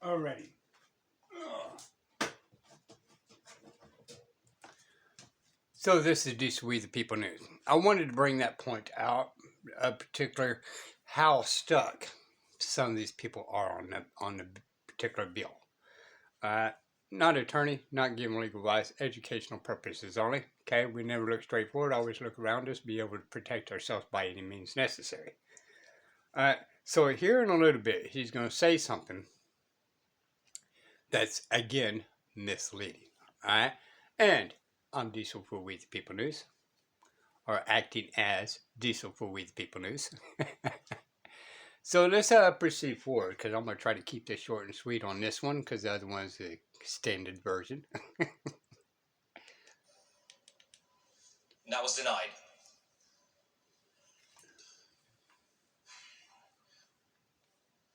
Alrighty. So this is Decent We the People News. I wanted to bring that point out, particular how stuck some of these people are on the particular bill. Not attorney, not giving legal advice, educational purposes only. Okay, we never look straight forward, always look around us, be able to protect ourselves by any means necessary. So here in a little bit, he's going to say something that's, again, misleading. Alright? And I'm Diesel for We the People News, or acting as Diesel for We the People News. So let's proceed forward, because I'm going to try to keep this short and sweet on this one, because the other one's the extended version. And that was denied.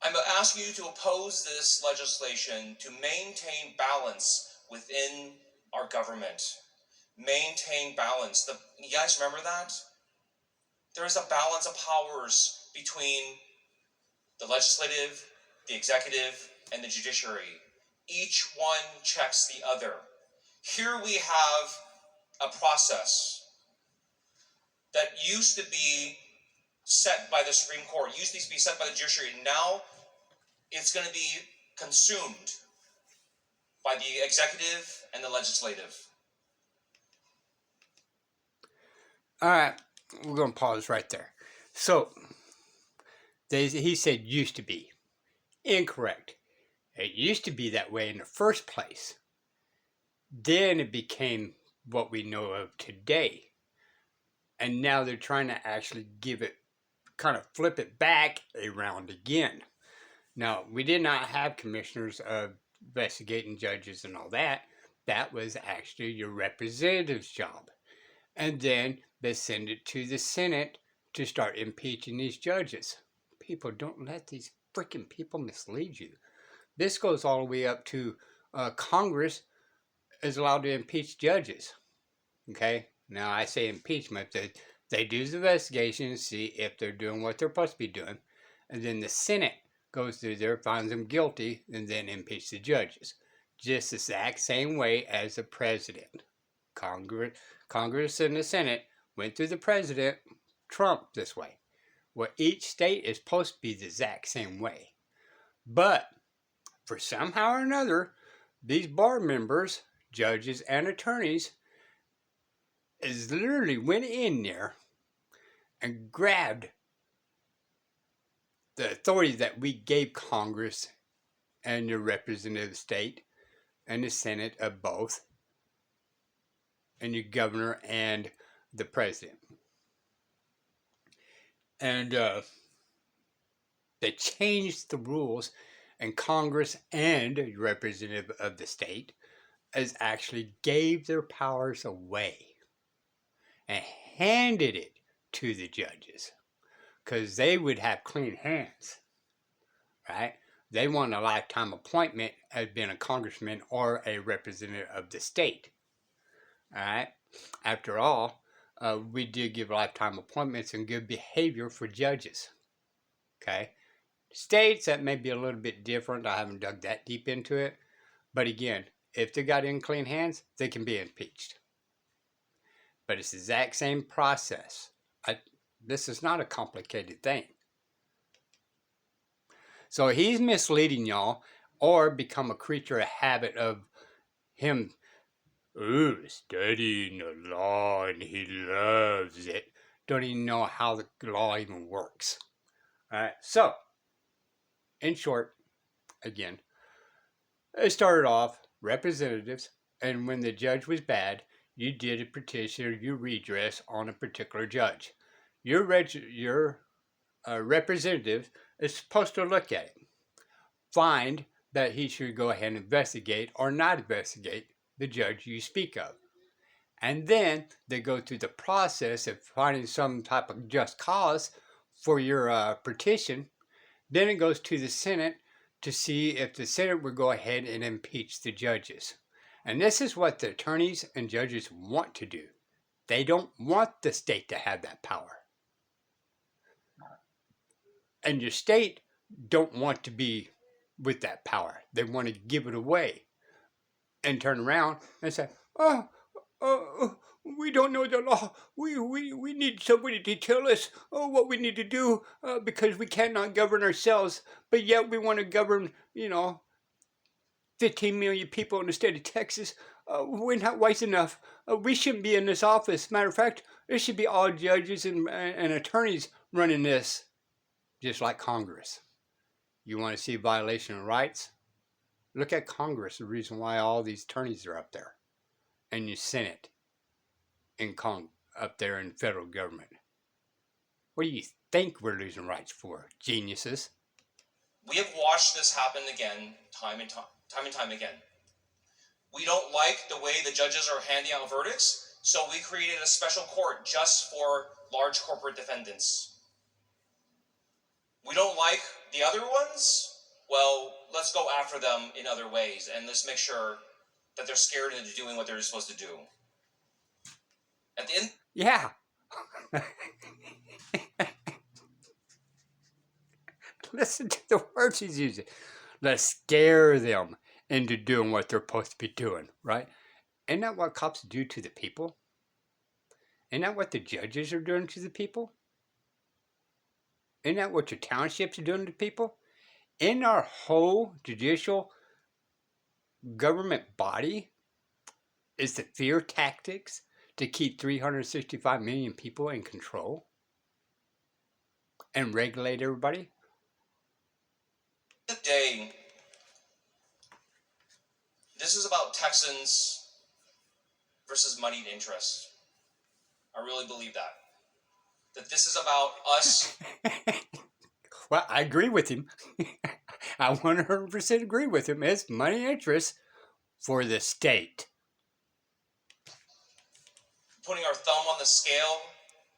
I'm asking you to oppose this legislation to maintain balance within our government. Maintain balance. You guys remember that? There is a balance of powers between the legislative, the executive, and the judiciary. Each one checks the other. Here we have a process that used to be set by the Supreme Court, used to be set by the judiciary. Now it's going to be consumed by the executive and the legislative. All right, we're going to pause right there. So, he said used to be. Incorrect. It used to be that way in the first place. Then it became what we know of today. And now they're trying to actually give it, kind of flip it back around again. Now, we did not have commissioners of investigating judges and all that. That was actually your representative's job. And then they send it to the Senate to start impeaching these judges. People, don't let these freaking people mislead you. This goes all the way up to Congress is allowed to impeach judges. Okay? Now, I say impeachment. They do the investigation and see if they're doing what they're supposed to be doing. And then the Senate goes through there, finds them guilty, and then impeach the judges. Just the exact same way as the president. Congress and the Senate went through the president, Trump, this way. Well, each state is supposed to be the exact same way. But, for somehow or another, these bar members, judges, and attorneys is literally went in there and grabbed the authority that we gave Congress and the representative state and the Senate of both, and your governor and the president. And they changed the rules, and Congress and the representative of the state as actually gave their powers away and handed it to the judges because they would have clean hands, right? They want a lifetime appointment as being a congressman or a representative of the state. All right. After all, we did give lifetime appointments and good behavior for judges. Okay. States, that may be a little bit different. I haven't dug that deep into it. But again, if they got in clean hands, they can be impeached. But it's the exact same process. This is not a complicated thing. So he's misleading y'all, or become a creature of habit of him studying the law and he loves it. Don't even know how the law even works. Alright, so, in short, again, it started off representatives, and when the judge was bad, you did a petition or you redress on a particular judge. Your representative is supposed to look at it, find that he should go ahead and investigate or not investigate the judge you speak of. And then they go through the process of finding some type of just cause for your petition. Then it goes to the Senate to see if the Senate would go ahead and impeach the judges. And this is what the attorneys and judges want to do. They don't want the state to have that power. And your state don't want to be with that power. They want to give it away and turn around and say, oh, we don't know the law. We need somebody to tell us what we need to do because we cannot govern ourselves. But yet we want to govern, 15 million people in the state of Texas. We're not wise enough. We shouldn't be in this office. Matter of fact, it should be all judges and attorneys running this, just like Congress. You want to see violation of rights? Look at Congress, the reason why all these attorneys are up there. And your Senate and up there in federal government. What do you think we're losing rights for, geniuses? We have watched this happen again, time and time again. We don't like the way the judges are handing out verdicts, so we created a special court just for large corporate defendants. We don't like the other ones? Well, let's go after them in other ways, and let's make sure that they're scared into doing what they're supposed to do. At the end... Yeah. Listen to the words he's using. Let's scare them into doing what they're supposed to be doing, right? Isn't that what cops do to the people? Isn't that what the judges are doing to the people? Isn't that what your townships are doing to people? In our whole judicial government body is the fear tactics to keep 365 million people in control and regulate everybody? Today, this is about Texans versus moneyed interests. I really believe that. That this is about us. Well, I agree with him. I 100% agree with him. It's money interest for the state. Putting our thumb on the scale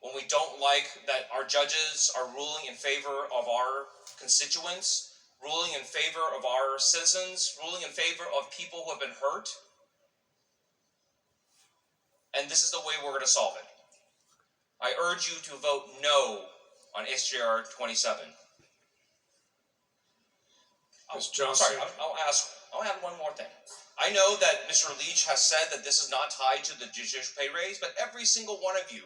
when we don't like that our judges are ruling in favor of our constituents, ruling in favor of our citizens, ruling in favor of people who have been hurt. And this is the way we're going to solve it. I urge you to vote no on SJR 27. Ms. Johnson. Sorry, I'll add one more thing. I know that Mr. Leach has said that this is not tied to the judicial pay raise, but every single one of you,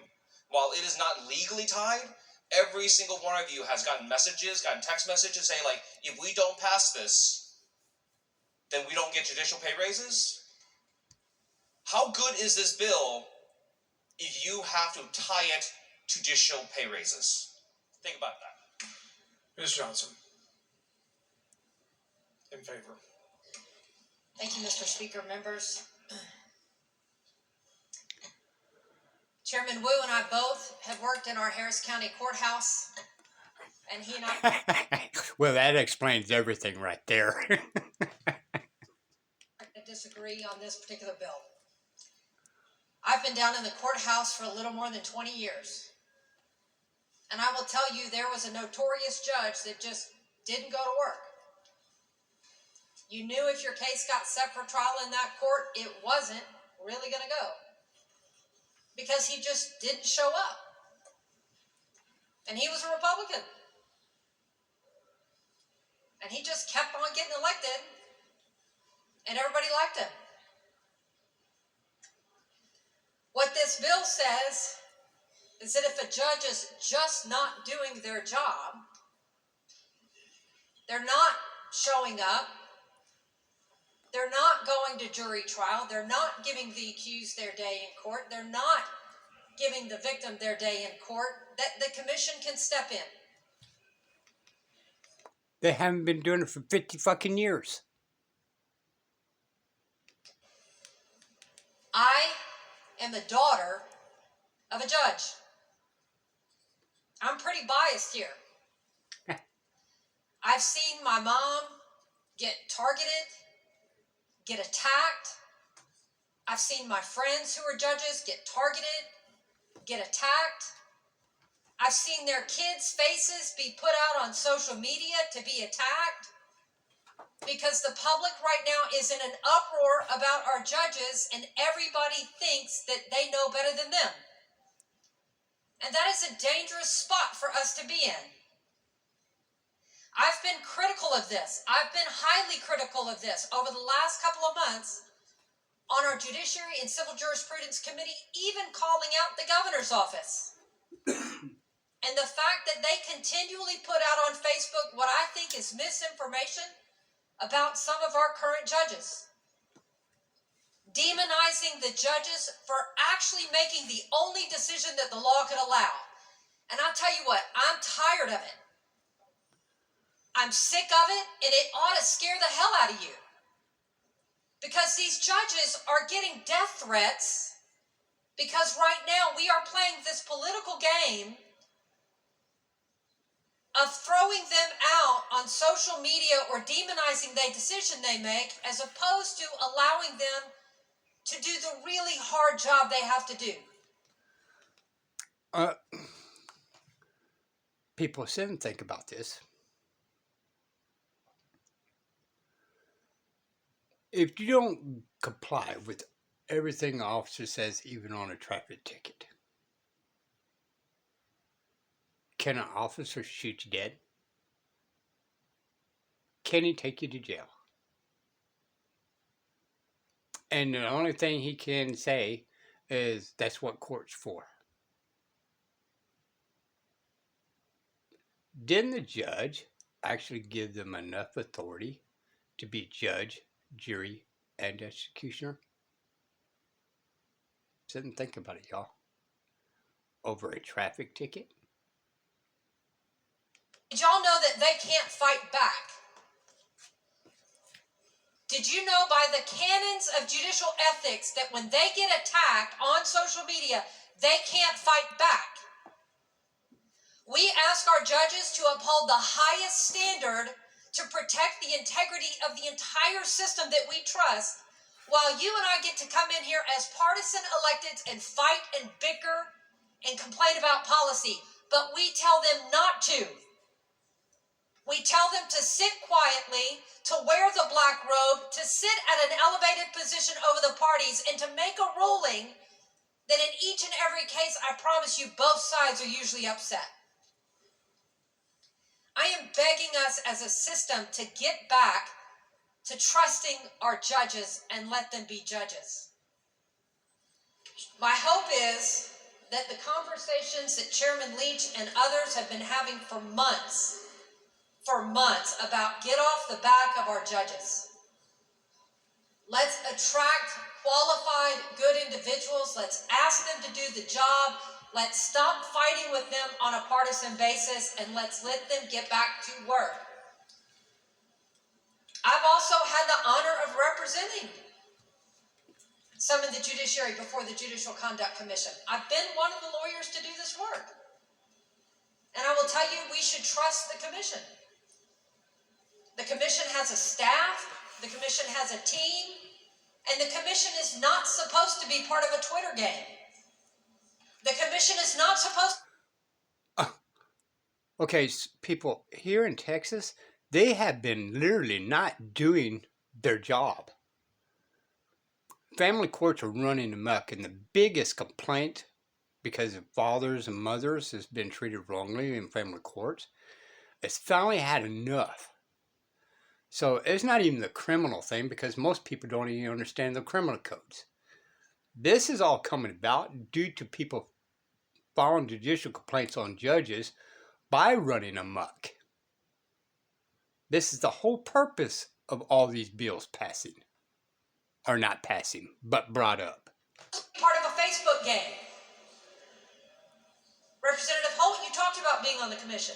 while it is not legally tied, every single one of you has gotten text messages saying, like, if we don't pass this, then we don't get judicial pay raises? How good is this bill if you have to tie it to judicial pay raises? Think about that. Ms. Johnson. In favor. Thank you, Mr. Speaker. Members. Chairman Wu and I both have worked in our Harris County Courthouse, and he and I Well, that explains everything right there. disagree on this particular bill. I've been down in the courthouse for a little more than 20 years. And I will tell you, there was a notorious judge that just didn't go to work. You knew if your case got set for trial in that court, it wasn't really going to go. Because he just didn't show up. And he was a Republican. And he just kept on getting elected. And everybody liked him. What this bill says is that if a judge is just not doing their job, they're not showing up, they're not going to jury trial, they're not giving the accused their day in court, they're not giving the victim their day in court, that the commission can step in. They haven't been doing it for 50 fucking years. I am the daughter of a judge. I'm pretty biased here. I've seen my mom get targeted, get attacked. I've seen my friends who are judges get targeted, get attacked. I've seen their kids' faces be put out on social media to be attacked because the public right now is in an uproar about our judges and everybody thinks that they know better than them. And that is a dangerous spot for us to be in. I've been critical of this. I've been highly critical of this over the last couple of months on our Judiciary and Civil Jurisprudence Committee, even calling out the governor's office. And the fact that they continually put out on Facebook what I think is misinformation about some of our current judges. Demonizing the judges for actually making the only decision that the law could allow. And I'll tell you what, I'm tired of it. I'm sick of it, and it ought to scare the hell out of you. Because these judges are getting death threats because right now we are playing this political game of throwing them out on social media or demonizing the decision they make, as opposed to allowing them to do the really hard job they have to do. People sit and think about this. If you don't comply with everything the officer says, even on a traffic ticket, can an officer shoot you dead? Can he take you to jail? And the only thing he can say is that's what court's for. Didn't the judge actually give them enough authority to be judge, jury, and executioner? Sit and think about it, y'all. Over a traffic ticket? Did y'all know that they can't fight back? Did you know by the canons of judicial ethics that when they get attacked on social media, they can't fight back? We ask our judges to uphold the highest standard to protect the integrity of the entire system that we trust, while you and I get to come in here as partisan electeds and fight and bicker and complain about policy. But we tell them not to. We tell them to sit quietly, to wear the black robe, to sit at an elevated position over the parties, and to make a ruling that in each and every case, I promise you, both sides are usually upset. I am begging us as a system to get back to trusting our judges and let them be judges. My hope is that the conversations that Chairman Leach and others have been having for months about get off the back of our judges. Let's attract qualified, good individuals. Let's ask them to do the job. Let's stop fighting with them on a partisan basis, and let's let them get back to work. I've also had the honor of representing some in the judiciary before the Judicial Conduct Commission. I've been one of the lawyers to do this work. And I will tell you, we should trust the commission. The commission has a staff, the commission has a team, and the commission is not supposed to be part of a Twitter game. The commission is not supposed to... Okay, people, here in Texas, they have been literally not doing their job. Family courts are running amok, and the biggest complaint, because of fathers and mothers has been treated wrongly in family courts, it's finally had enough. So it's not even the criminal thing, because most people don't even understand the criminal codes. This is all coming about due to people filing judicial complaints on judges by running amok. This is the whole purpose of all these bills passing. Or not passing, but brought up. Part of a Facebook game. Representative Holt, you talked about being on the commission.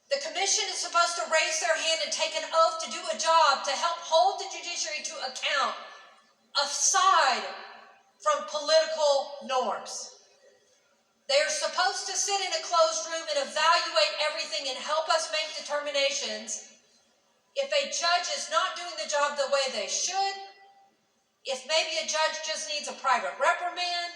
The commission is supposed to raise their hand and take an oath to do a job to help hold the judiciary to account, aside from political norms. They are supposed to sit in a closed room and evaluate everything and help us make determinations. If a judge is not doing the job the way they should, if maybe a judge just needs a private reprimand,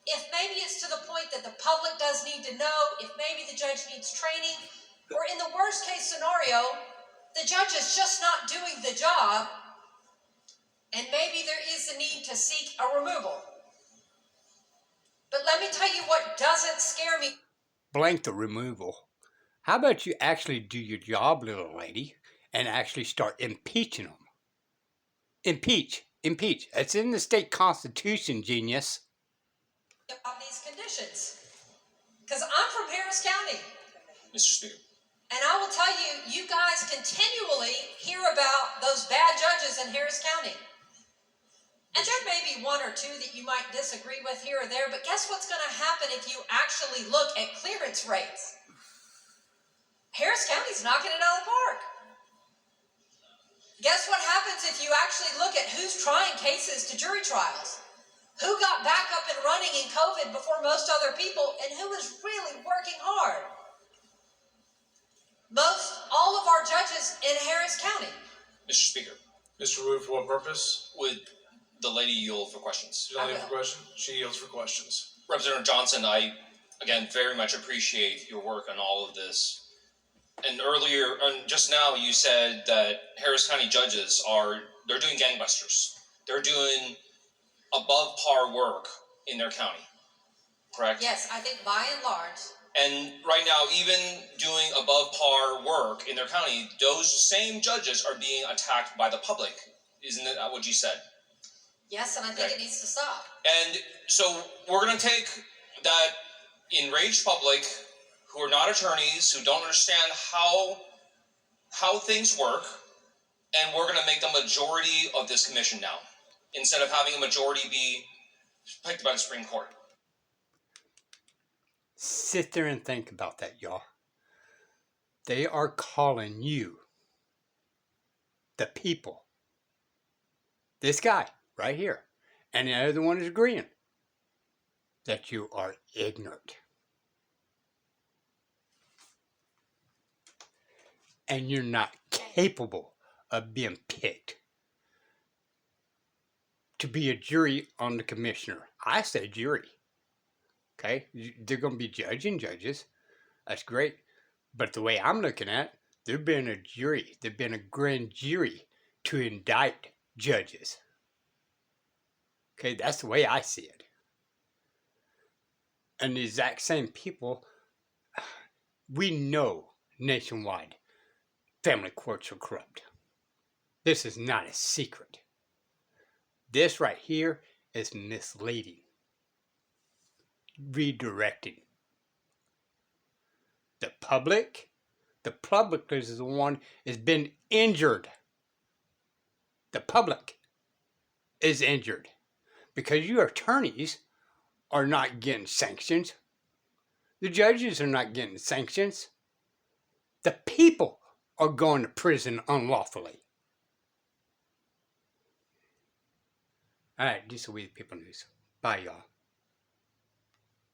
if maybe it's to the point that the public does need to know, if maybe the judge needs training, or in the worst case scenario, the judge is just not doing the job, and maybe there is a need to seek a removal. But let me tell you what doesn't scare me. Blank the removal. How about you actually do your job, little lady, and actually start impeaching them? Impeach. Impeach. It's in the state constitution, genius. About these conditions. Because I'm from Harris County. Mr. Speaker. And I will tell you, you guys continually hear about those bad judges in Harris County. And there may be one or two that you might disagree with here or there, but guess what's going to happen if you actually look at clearance rates? Harris County's knocking it out of the park. Guess what happens if you actually look at who's trying cases to jury trials? Who got back up and running in COVID before most other people, and who is really working hard? All of our judges in Harris County. Mr. Speaker. Mr. Wu, for what purpose? Would the lady yield for questions? She yield for questions? She yields for questions. Representative Johnson, I, again, very much appreciate your work on all of this. And earlier, just now, you said that Harris County judges they're doing gangbusters. They're doing above par work in their county, correct? Yes, I think by and large. And right now, even doing above par work in their county, those same judges are being attacked by the public. Isn't that what you said? Yes, and I think Okay. it needs to stop. And so we're going to take that enraged public who are not attorneys, who don't understand how things work, and we're going to make the majority of this commission now, instead of having a majority be picked by the Supreme Court. Sit there and think about that, y'all. They are calling you, the people, this guy right here, and the other one is agreeing that you are ignorant. And you're not capable of being picked to be a jury on the commissioner. I said jury. Okay, they're going to be judging judges. That's great. But the way I'm looking at it, there've been a jury. There've been a grand jury to indict judges. Okay, that's the way I see it. And the exact same people, we know nationwide, family courts are corrupt. This is not a secret. This right here is misleading. Redirecting. The public is the one has been injured. The public is injured because your attorneys are not getting sanctions. The judges are not getting sanctions. The people are going to prison unlawfully. All right, this is We the People News. Bye, y'all.